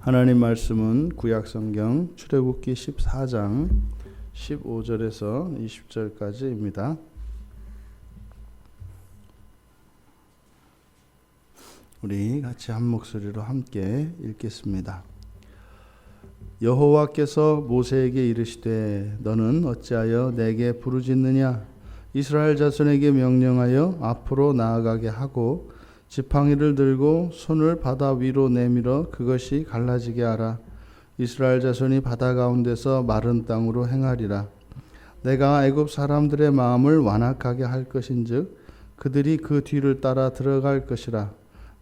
하나님 말씀은 구약성경 출애굽기 14장 15절에서 20절까지입니다. 우리 같이 한 목소리로 함께 읽겠습니다. 여호와께서 모세에게 이르시되 너는 어찌하여 내게 부르짖느냐? 이스라엘 자손에게 명령하여 앞으로 나아가게 하고 지팡이를 들고 손을 바다 위로 내밀어 그것이 갈라지게 하라. 이스라엘 자손이 바다 가운데서 마른 땅으로 행하리라. 내가 애굽 사람들의 마음을 완악하게 할 것인즉 그들이 그 뒤를 따라 들어갈 것이라.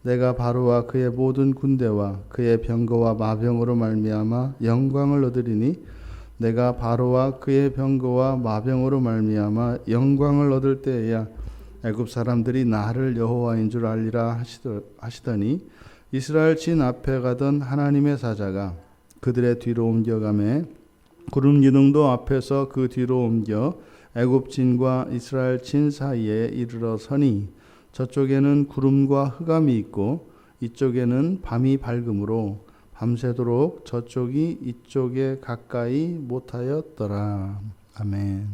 내가 바로와 그의 모든 군대와 그의 병거와 마병으로 말미암아 영광을 얻으리니 내가 바로와 그의 병거와 마병으로 말미암아 영광을 얻을 때에야 애굽 사람들이 나를 여호와인 줄 알리라 하시더니 이스라엘 진 앞에 가던 하나님의 사자가 그들의 뒤로 옮겨가매 구름 기둥도 앞에서 그 뒤로 옮겨 애굽 진과 이스라엘 진 사이에 이르러 서니 저쪽에는 구름과 흑암이 있고 이쪽에는 밤이 밝음으로 밤새도록 저쪽이 이쪽에 가까이 못하였더라. 아멘.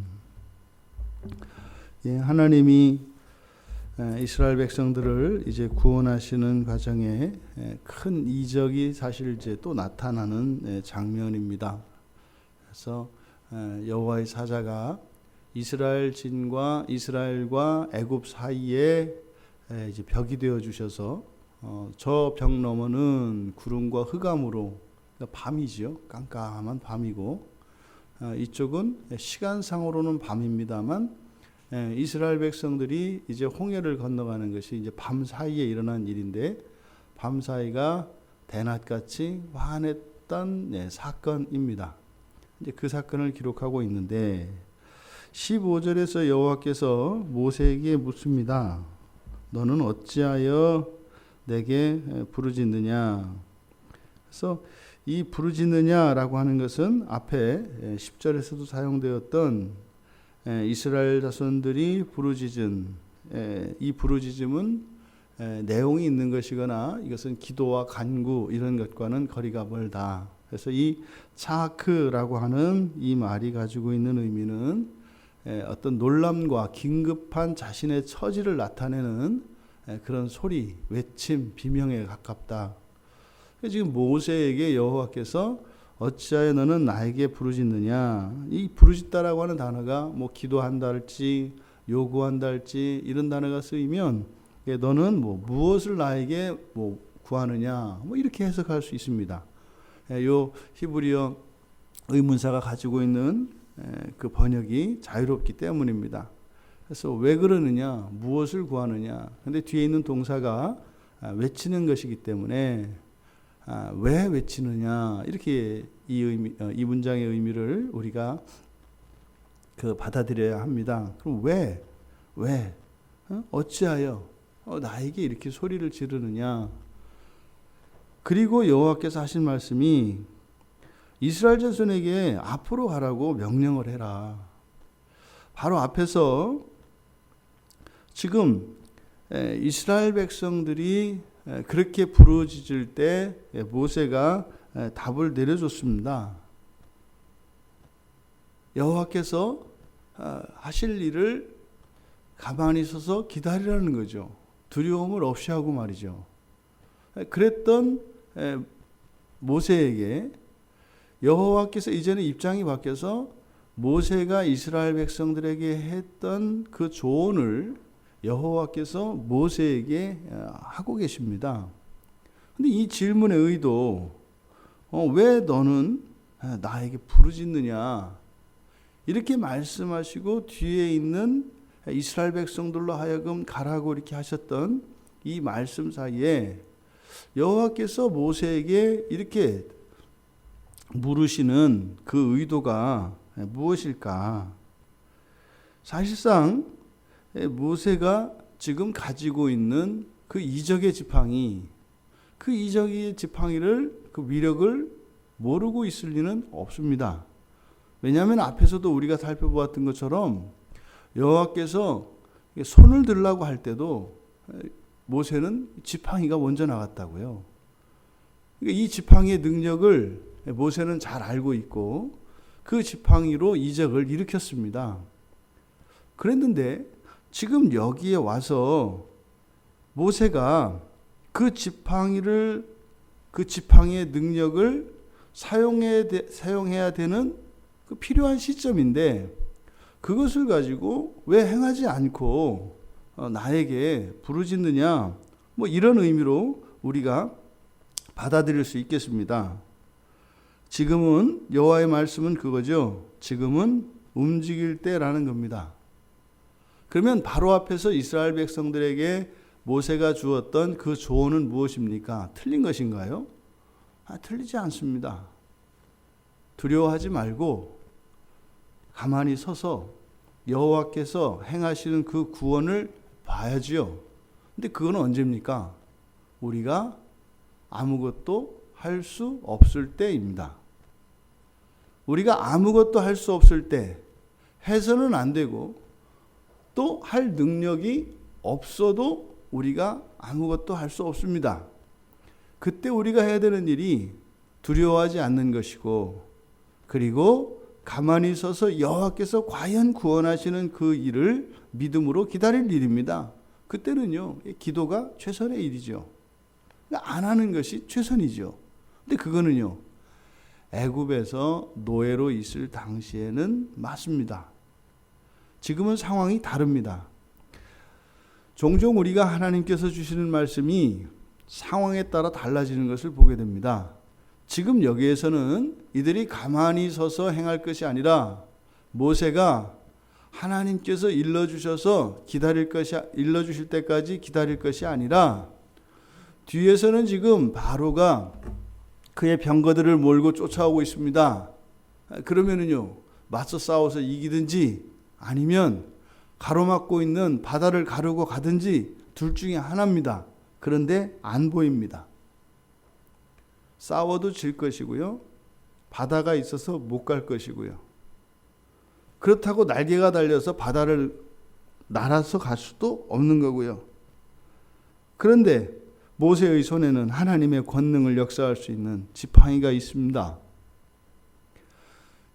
예, 하나님이 이스라엘 백성들을 이제 구원하시는 과정에 큰 이적이 사실 이제 또 나타나는 장면입니다. 그래서 여호와의 사자가 이스라엘 진과 이스라엘과 애굽 사이에 이제 벽이 되어 주셔서 저 벽 너머는 구름과 흑암으로, 그러니까 밤이지요. 깜깜한 밤이고 이쪽은 시간상으로는 밤입니다만 이스라엘 백성들이 이제 홍해를 건너가는 것이 이제 밤 사이에 일어난 일인데 밤 사이가 대낮같이 환했던 사건입니다. 이제 그 사건을 기록하고 있는데 15절에서 여호와께서 모세에게 묻습니다. 너는 어찌하여 내게 부르짖느냐? 그래서 이 부르짖느냐라고 하는 것은 앞에 10절에서도 사용되었던 이스라엘 자손들이 부르짖은 이 부르짖음은 내용이 있는 것이거나 이것은 기도와 간구 이런 것과는 거리가 멀다. 그래서 이 차크라고 하는 이 말이 가지고 있는 의미는 어떤 놀람과 긴급한 자신의 처지를 나타내는 그런 소리, 외침, 비명에 가깝다. 지금 모세에게 여호와께서 어찌하여 너는 나에게 부르짖느냐? 이 부르짖다라고 하는 단어가 뭐 기도한다 할지 요구한다 할지 이런 단어가 쓰이면 너는 뭐 무엇을 나에게 뭐 구하느냐? 뭐 이렇게 해석할 수 있습니다. 요 히브리어 의문사가 가지고 있는 그 번역이 자유롭기 때문입니다. 그래서 왜 그러느냐? 무엇을 구하느냐? 근데 뒤에 있는 동사가 외치는 것이기 때문에 왜 외치느냐 이렇게 이 문장의 의미를 우리가 받아들여야 합니다. 그럼 왜 어찌하여 나에게 이렇게 소리를 지르느냐? 그리고 여호와께서 하신 말씀이 이스라엘 자손에게 앞으로 가라고 명령을 해라. 바로 앞에서 지금 이스라엘 백성들이 그렇게 부르짖을 때 모세가 답을 내려줬습니다. 여호와께서 하실 일을 가만히 서서 기다리라는 거죠. 두려움을 없이 하고 말이죠. 그랬던 모세에게 여호와께서 이제는 입장이 바뀌어서 모세가 이스라엘 백성들에게 했던 그 조언을 여호와께서 모세에게 하고 계십니다. 근데 이 질문의 의도, 왜 너는 나에게 부르짖느냐? 이렇게 말씀하시고 뒤에 있는 이스라엘 백성들로 하여금 가라고 이렇게 하셨던 이 말씀 사이에 여호와께서 모세에게 이렇게 물으시는 그 의도가 무엇일까? 사실상 모세가 지금 가지고 있는 그 이적의 지팡이, 그 이적의 지팡이를 그 위력을 모르고 있을 리는 없습니다. 왜냐하면 앞에서도 우리가 살펴보았던 것처럼 여호와께서 손을 들라고 할 때도 모세는 지팡이가 먼저 나갔다고요. 그러니까 이 지팡이의 능력을 모세는 잘 알고 있고 그 지팡이로 이적을 일으켰습니다. 그랬는데 지금 여기에 와서 모세가 그 지팡이의 능력을 사용해야 되는 그 필요한 시점인데 그것을 가지고 왜 행하지 않고 나에게 부르짖느냐, 뭐 이런 의미로 우리가 받아들일 수 있겠습니다. 지금은 여호와의 말씀은 그거죠. 지금은 움직일 때라는 겁니다. 그러면 바로 앞에서 이스라엘 백성들에게 모세가 주었던 그 조언은 무엇입니까? 틀린 것인가요? 틀리지 않습니다. 두려워하지 말고 가만히 서서 여호와께서 행하시는 그 구원을 봐야지요. 근데 그건 언제입니까? 우리가 아무것도 할 수 없을 때입니다. 우리가 아무것도 할 수 없을 때, 해서는 안 되고 또 할 능력이 없어도 우리가 아무것도 할 수 없습니다. 그때 우리가 해야 되는 일이 두려워하지 않는 것이고, 그리고 가만히 서서 여호와께서 과연 구원하시는 그 일을 믿음으로 기다릴 일입니다. 그때는요, 기도가 최선의 일이죠. 안 하는 것이 최선이죠. 근데 그거는요, 애굽에서 노예로 있을 당시에는 맞습니다. 지금은 상황이 다릅니다. 종종 우리가 하나님께서 주시는 말씀이 상황에 따라 달라지는 것을 보게 됩니다. 지금 여기에서는 이들이 가만히 서서 행할 것이 아니라 모세가 하나님께서 일러주셔서 일러주실 때까지 기다릴 것이 아니라 뒤에서는 지금 바로가 그의 병거들을 몰고 쫓아오고 있습니다. 그러면은요, 맞서 싸워서 이기든지 아니면 가로막고 있는 바다를 가르고 가든지 둘 중에 하나입니다. 그런데 안 보입니다. 싸워도 질 것이고요. 바다가 있어서 못 갈 것이고요. 그렇다고 날개가 달려서 바다를 날아서 갈 수도 없는 거고요. 그런데 모세의 손에는 하나님의 권능을 역사할 수 있는 지팡이가 있습니다.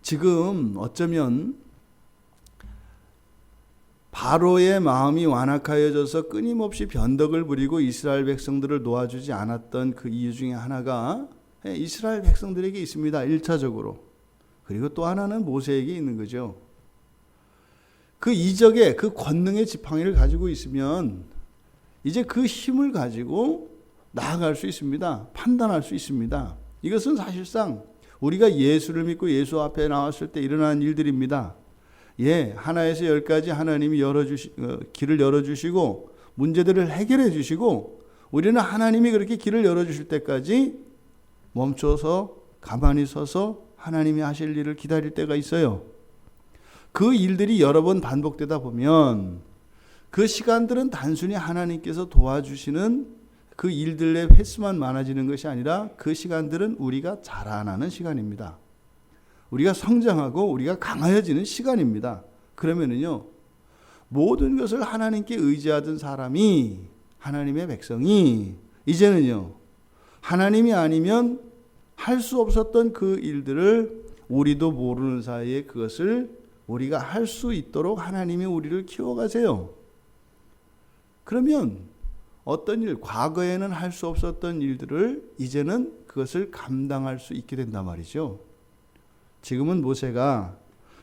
지금 어쩌면 바로의 마음이 완악하여져서 끊임없이 변덕을 부리고 이스라엘 백성들을 놓아주지 않았던 그 이유 중에 하나가 이스라엘 백성들에게 있습니다. 1차적으로. 그리고 또 하나는 모세에게 있는 거죠. 그 이적의 그 권능의 지팡이를 가지고 있으면 이제 그 힘을 가지고 나아갈 수 있습니다. 판단할 수 있습니다. 이것은 사실상 우리가 예수를 믿고 예수 앞에 나왔을 때 일어난 일들입니다. 하나에서 열까지 하나님이 길을 열어주시고 문제들을 해결해 주시고 우리는 하나님이 그렇게 길을 열어주실 때까지 멈춰서 가만히 서서 하나님이 하실 일을 기다릴 때가 있어요. 그 일들이 여러 번 반복되다 보면 그 시간들은 단순히 하나님께서 도와주시는 그 일들의 횟수만 많아지는 것이 아니라 그 시간들은 우리가 자라나는 시간입니다. 우리가 성장하고 우리가 강하여지는 시간입니다. 그러면은요, 모든 것을 하나님께 의지하던 사람이, 하나님의 백성이 이제는요, 하나님이 아니면 할 수 없었던 그 일들을 우리도 모르는 사이에 그것을 우리가 할 수 있도록 하나님이 우리를 키워가세요. 그러면 어떤 일, 과거에는 할 수 없었던 일들을 이제는 그것을 감당할 수 있게 된단 말이죠. 지금은 모세가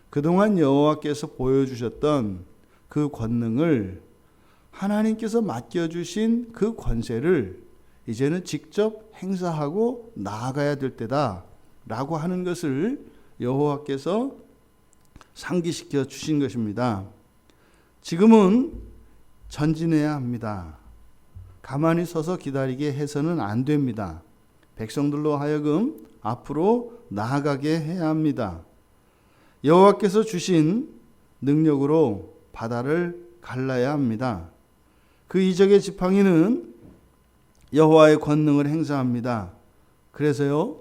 그동안 여호와께서 보여주셨던 그 권능을, 하나님께서 맡겨주신 그 권세를 이제는 직접 행사하고 나아가야 될 때다라고 하는 것을 여호와께서 상기시켜 주신 것입니다. 지금은 전진해야 합니다. 가만히 서서 기다리게 해서는 안 됩니다. 백성들로 하여금 앞으로 나아가게 해야 합니다. 여호와께서 주신 능력으로 바다를 갈라야 합니다. 그 이적의 지팡이는 여호와의 권능을 행사합니다. 그래서요,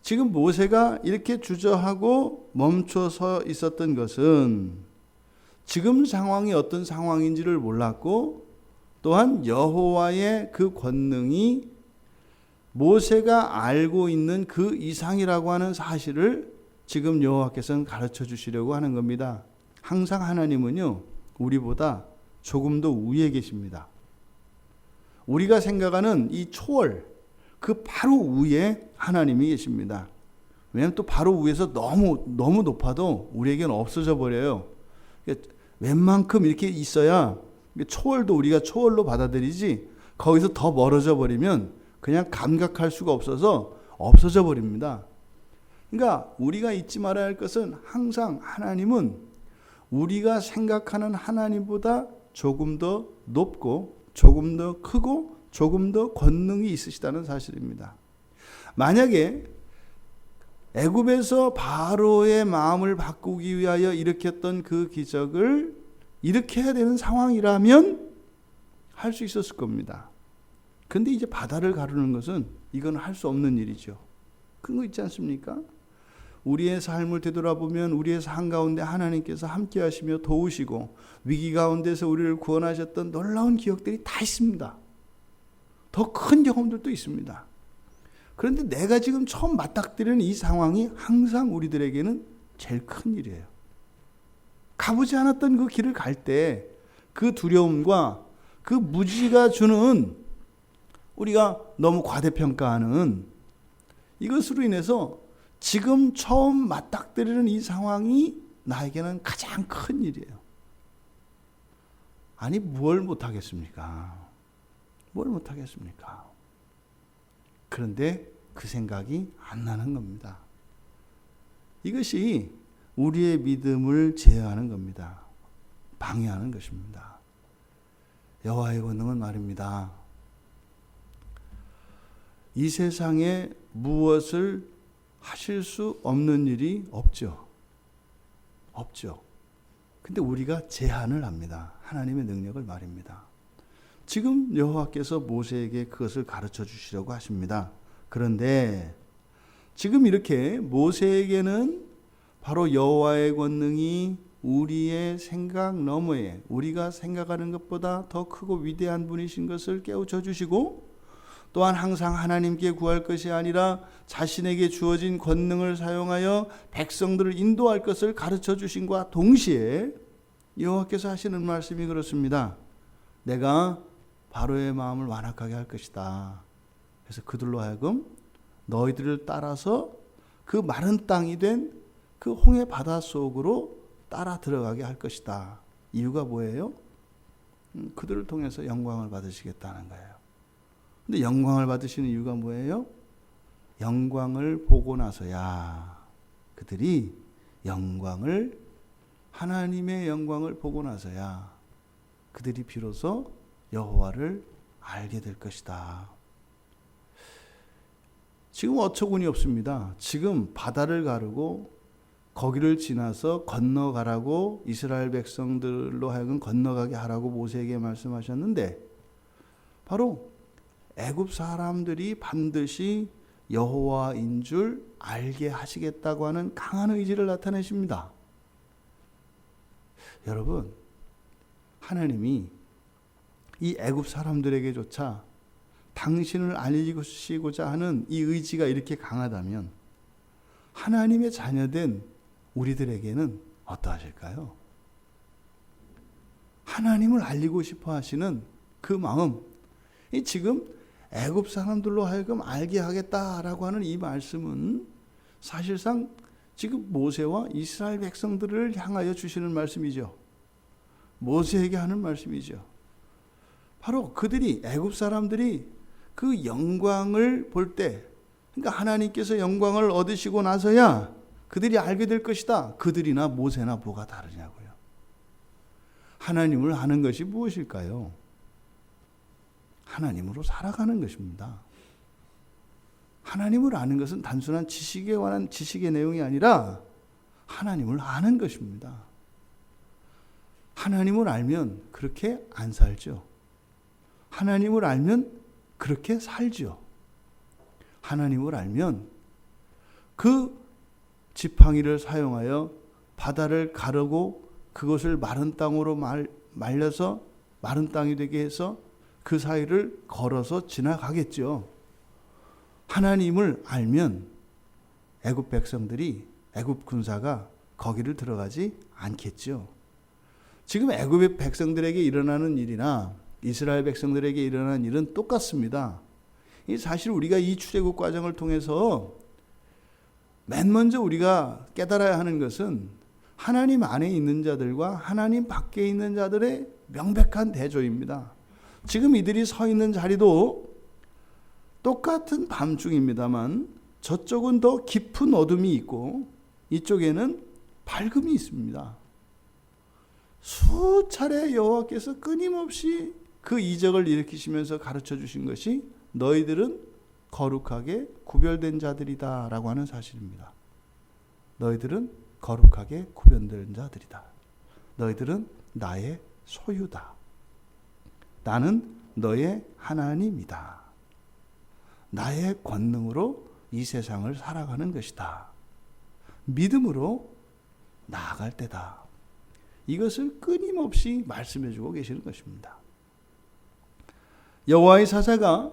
지금 모세가 이렇게 주저하고 멈춰서 있었던 것은 지금 상황이 어떤 상황인지를 몰랐고, 또한 여호와의 그 권능이 모세가 알고 있는 그 이상이라고 하는 사실을 지금 여호와께서는 가르쳐 주시려고 하는 겁니다. 항상 하나님은요, 우리보다 조금 더 위에 계십니다. 우리가 생각하는 이 초월, 그 바로 위에 하나님이 계십니다. 왜냐하면 또 바로 위에서 너무 높아도 우리에게는 없어져 버려요. 웬만큼 이렇게 있어야 초월도 우리가 초월로 받아들이지, 거기서 더 멀어져 버리면 그냥 감각할 수가 없어서 없어져 버립니다. 그러니까 우리가 잊지 말아야 할 것은 항상 하나님은 우리가 생각하는 하나님보다 조금 더 높고 조금 더 크고 조금 더 권능이 있으시다는 사실입니다. 만약에 애굽에서 바로의 마음을 바꾸기 위하여 일으켰던 그 기적을 일으켜야 되는 상황이라면 할 수 있었을 겁니다. 그런데 이제 바다를 가르는 것은 이건 할 수 없는 일이죠. 그런 거 있지 않습니까? 우리의 삶을 되돌아보면 우리의 삶 가운데 하나님께서 함께 하시며 도우시고 위기 가운데서 우리를 구원하셨던 놀라운 기억들이 다 있습니다. 더 큰 경험들도 있습니다. 그런데 내가 지금 처음 맞닥뜨리는 이 상황이 항상 우리들에게는 제일 큰 일이에요. 가보지 않았던 그 길을 갈 때 그 두려움과 그 무지가 주는, 우리가 너무 과대평가하는 이것으로 인해서 지금 처음 맞닥뜨리는 이 상황이 나에게는 가장 큰 일이에요. 아니, 뭘 못하겠습니까? 뭘 못하겠습니까? 그런데 그 생각이 안 나는 겁니다. 이것이 우리의 믿음을 제어하는 겁니다. 방해하는 것입니다. 여호와의 권능은 말입니다. 이 세상에 무엇을 하실 수 없는 일이 없죠. 없죠. 근데 우리가 제한을 합니다. 하나님의 능력을 말입니다. 지금 여호와께서 모세에게 그것을 가르쳐 주시려고 하십니다. 그런데 지금 이렇게 모세에게는 바로 여호와의 권능이 우리의 생각 너머에, 우리가 생각하는 것보다 더 크고 위대한 분이신 것을 깨우쳐 주시고, 또한 항상 하나님께 구할 것이 아니라 자신에게 주어진 권능을 사용하여 백성들을 인도할 것을 가르쳐 주신과 동시에 여호와께서 하시는 말씀이 그렇습니다. 내가 바로의 마음을 완악하게 할 것이다. 그래서 그들로 하여금 너희들을 따라서 그 마른 땅이 된 그 홍해 바다 속으로 따라 들어가게 할 것이다. 이유가 뭐예요? 그들을 통해서 영광을 받으시겠다는 거예요. 근데 영광을 받으시는 이유가 뭐예요? 영광을 보고 나서야, 그들이 하나님의 영광을 보고 나서야 그들이 비로소 여호와를 알게 될 것이다. 지금 어처구니 없습니다. 지금 바다를 가르고 거기를 지나서 건너가라고, 이스라엘 백성들로 하여금 건너가게 하라고 모세에게 말씀하셨는데, 바로 애굽 사람들이 반드시 여호와인 줄 알게 하시겠다고 하는 강한 의지를 나타내십니다. 여러분, 하나님이 이 애굽 사람들에게조차 당신을 알리시고자 하는 이 의지가 이렇게 강하다면 하나님의 자녀된 우리들에게는 어떠하실까요? 하나님을 알리고 싶어 하시는 그 마음, 이 지금 애굽 사람들로 하여금 알게 하겠다라고 하는 이 말씀은 사실상 지금 모세와 이스라엘 백성들을 향하여 주시는 말씀이죠. 모세에게 하는 말씀이죠. 바로 그들이, 애굽 사람들이 그 영광을 볼 때, 그러니까 하나님께서 영광을 얻으시고 나서야 그들이 알게 될 것이다. 그들이나 모세나 뭐가 다르냐고요. 하나님을 아는 것이 무엇일까요? 하나님으로 살아가는 것입니다. 하나님을 아는 것은 단순한 지식에 관한 지식의 내용이 아니라 하나님을 아는 것입니다. 하나님을 알면 그렇게 안 살죠. 하나님을 알면 그렇게 살죠. 하나님을 알면 그 지팡이를 사용하여 바다를 가르고 그것을 마른 땅으로 말려서 마른 땅이 되게 해서 그 사이를 걸어서 지나가겠죠. 하나님을 알면 애굽 백성들이, 애굽 군사가 거기를 들어가지 않겠죠. 지금 애굽의 백성들에게 일어나는 일이나 이스라엘 백성들에게 일어나는 일은 똑같습니다. 사실 우리가 이 출애굽 과정을 통해서 맨 먼저 우리가 깨달아야 하는 것은 하나님 안에 있는 자들과 하나님 밖에 있는 자들의 명백한 대조입니다. 지금 이들이 서 있는 자리도 똑같은 밤중입니다만 저쪽은 더 깊은 어둠이 있고 이쪽에는 밝음이 있습니다. 수차례 여호와께서 끊임없이 그 이적을 일으키시면서 가르쳐 주신 것이 너희들은 거룩하게 구별된 자들이다 라고 하는 사실입니다. 너희들은 거룩하게 구별된 자들이다. 너희들은 나의 소유다. 나는 너의 하나님이다. 나의 권능으로 이 세상을 살아가는 것이다. 믿음으로 나아갈 때다. 이것을 끊임없이 말씀해 주고 계시는 것입니다. 여호와의 사자가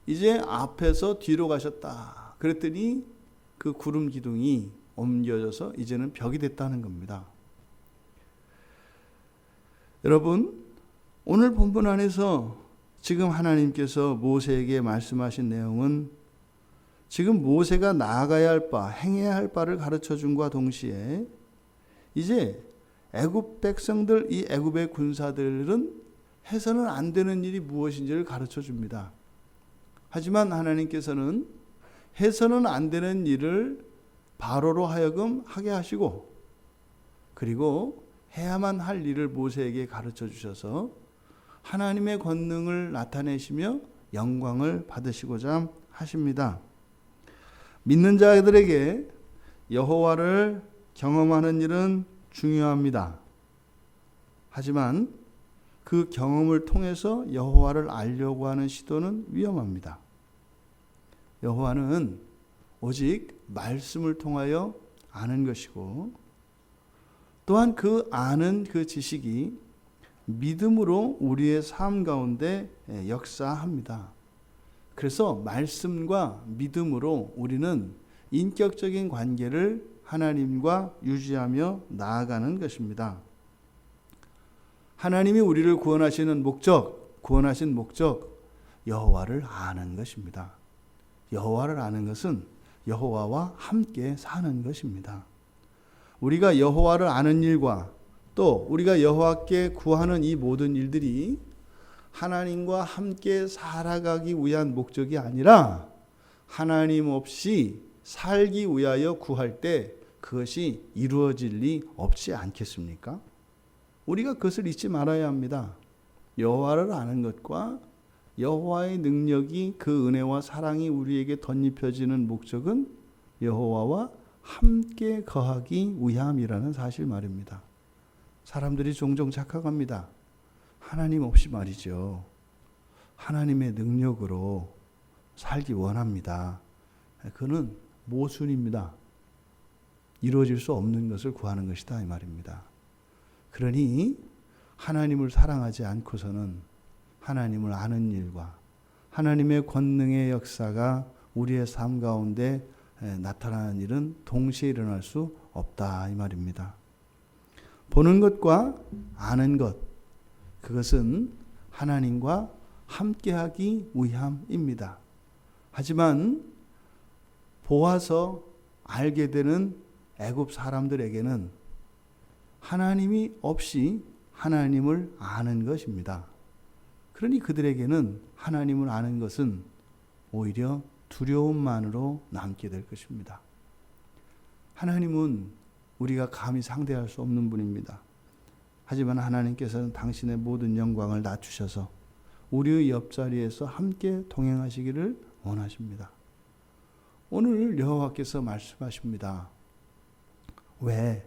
이제 앞에서 뒤로 가셨다. 그랬더니 그 구름 기둥이 옮겨져서 이제는 벽이 됐다는 겁니다. 여러분, 오늘 본문 안에서 지금 하나님께서 모세에게 말씀하신 내용은 지금 모세가 나아가야 할 바, 행해야 할 바를 가르쳐 준과 동시에 이제 애굽 백성들, 이 애굽의 군사들은 해서는 안 되는 일이 무엇인지를 가르쳐 줍니다. 하지만 하나님께서는 해서는 안 되는 일을 바로로 하여금 하게 하시고 그리고 해야만 할 일을 모세에게 가르쳐 주셔서 하나님의 권능을 나타내시며 영광을 받으시고자 하십니다. 믿는 자들에게 여호와를 경험하는 일은 중요합니다. 하지만 그 경험을 통해서 여호와를 알려고 하는 시도는 위험합니다. 여호와는 오직 말씀을 통하여 아는 것이고 또한 그 아는 그 지식이 믿음으로 우리의 삶 가운데 역사합니다. 그래서 말씀과 믿음으로 우리는 인격적인 관계를 하나님과 유지하며 나아가는 것입니다. 하나님이 우리를 구원하신 목적 여호와를 아는 것입니다. 여호와를 아는 것은 여호와와 함께 사는 것입니다. 우리가 여호와를 아는 일과 또 우리가 여호와께 구하는 이 모든 일들이 하나님과 함께 살아가기 위한 목적이 아니라 하나님 없이 살기 위하여 구할 때 그것이 이루어질 리 없지 않겠습니까? 우리가 그것을 잊지 말아야 합니다. 여호와를 아는 것과 여호와의 능력이 그 은혜와 사랑이 우리에게 덧입혀지는 목적은 여호와와 함께 거하기 위함이라는 사실 말입니다. 사람들이 종종 착각합니다. 하나님 없이 말이죠. 하나님의 능력으로 살기 원합니다. 그는 모순입니다. 이루어질 수 없는 것을 구하는 것이다 이 말입니다. 그러니 하나님을 사랑하지 않고서는 하나님을 아는 일과 하나님의 권능의 역사가 우리의 삶 가운데 나타나는 일은 동시에 일어날 수 없다 이 말입니다. 보는 것과 아는 것, 그것은 하나님과 함께하기 위함입니다. 하지만 보아서 알게 되는 애굽 사람들에게는 하나님이 없이 하나님을 아는 것입니다. 그러니 그들에게는 하나님을 아는 것은 오히려 두려움만으로 남게 될 것입니다. 하나님은 우리가 감히 상대할 수 없는 분입니다. 하지만 하나님께서는 당신의 모든 영광을 낮추셔서 우리의 옆자리에서 함께 동행하시기를 원하십니다. 오늘 여호와께서 말씀하십니다. 왜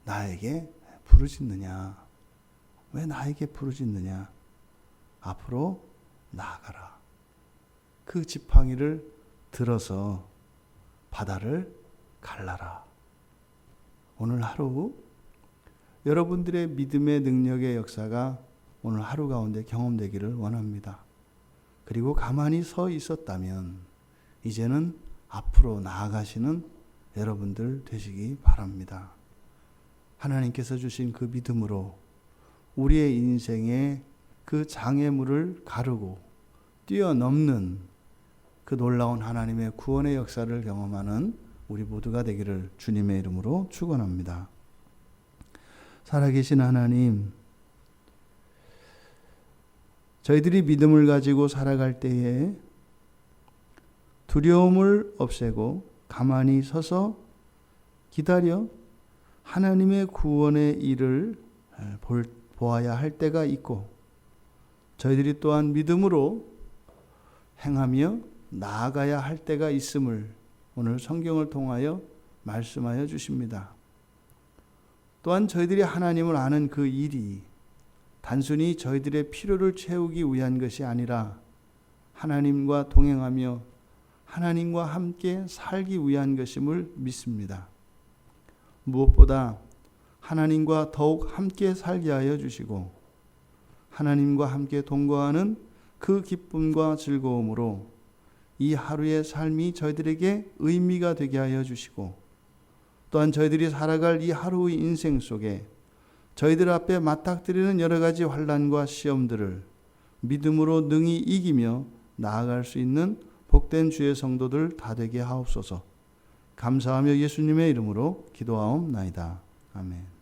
나에게 부르짖느냐? 왜 나에게 부르짖느냐? 앞으로 나아가라. 그 지팡이를 들어서 바다를 갈라라. 오늘 하루 여러분들의 믿음의 능력의 역사가 오늘 하루 가운데 경험되기를 원합니다. 그리고 가만히 서 있었다면 이제는 앞으로 나아가시는 여러분들 되시기 바랍니다. 하나님께서 주신 그 믿음으로 우리의 인생의 그 장애물을 가르고 뛰어넘는 그 놀라운 하나님의 구원의 역사를 경험하는 우리 모두가 되기를 주님의 이름으로 축원합니다. 살아계신 하나님, 저희들이 믿음을 가지고 살아갈 때에 두려움을 없애고 가만히 서서 기다려 하나님의 구원의 일을 보아야 할 때가 있고, 저희들이 또한 믿음으로 행하며 나아가야 할 때가 있음을 오늘 성경을 통하여 말씀하여 주십니다. 또한 저희들이 하나님을 아는 그 일이 단순히 저희들의 필요를 채우기 위한 것이 아니라 하나님과 동행하며 하나님과 함께 살기 위한 것임을 믿습니다. 무엇보다 하나님과 더욱 함께 살게 하여 주시고 하나님과 함께 동거하는 그 기쁨과 즐거움으로 이 하루의 삶이 저희들에게 의미가 되게 하여 주시고, 또한 저희들이 살아갈 이 하루의 인생 속에 저희들 앞에 맞닥뜨리는 여러 가지 환난과 시험들을 믿음으로 능히 이기며 나아갈 수 있는 복된 주의 성도들 다 되게 하옵소서. 감사하며 예수님의 이름으로 기도하옵나이다. 아멘.